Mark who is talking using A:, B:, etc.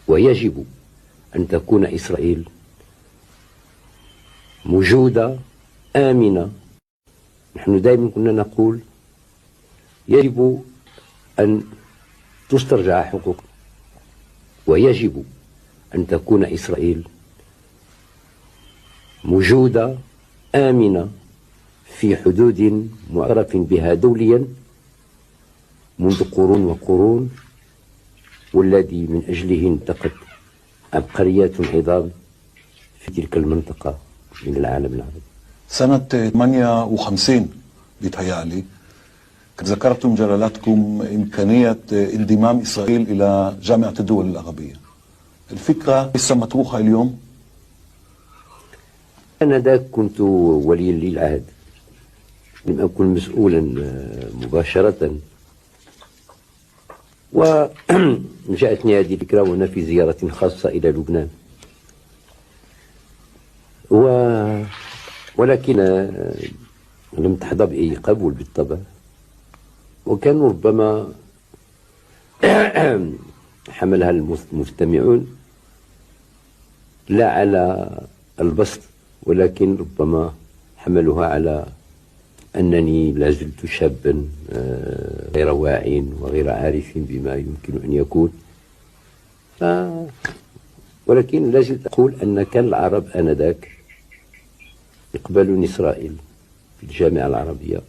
A: ويجب أن تكون إسرائيل موجودة آمنة. نحن دائما كنا نقول يجب أن تسترجع حقوق، ويجب أن تكون إسرائيل موجودة آمنة في حدود معترف بها دوليا منذ قرون وقرون، والذي من أجله انتقت عبقريات عظام في تلك المنطقة من العالم العربي.
B: سنة 58 بيتهيألي ذكرتم جلالتكم إمكانية انضمام إسرائيل إلى جامعة الدول العربية. الفكرة لسه مطروحة اليوم؟
A: أنا ذاك كنت وليا للعهد، لم أكن مسؤولا مباشرة، وجاءتني هذه الفكرة وأنا في زيارة خاصة إلى لبنان، ولكن لم تحظى بأي قبول بالطبع، وكانوا ربما حملها المستمعون لا على البسط، ولكن ربما حملوها على أنني لا زلت شابا غير واع وغير عارف بما يمكن أن يكون، ولكن لا زلت أقول أن كان العرب آنذاك يقبلون إسرائيل في الجامعة العربية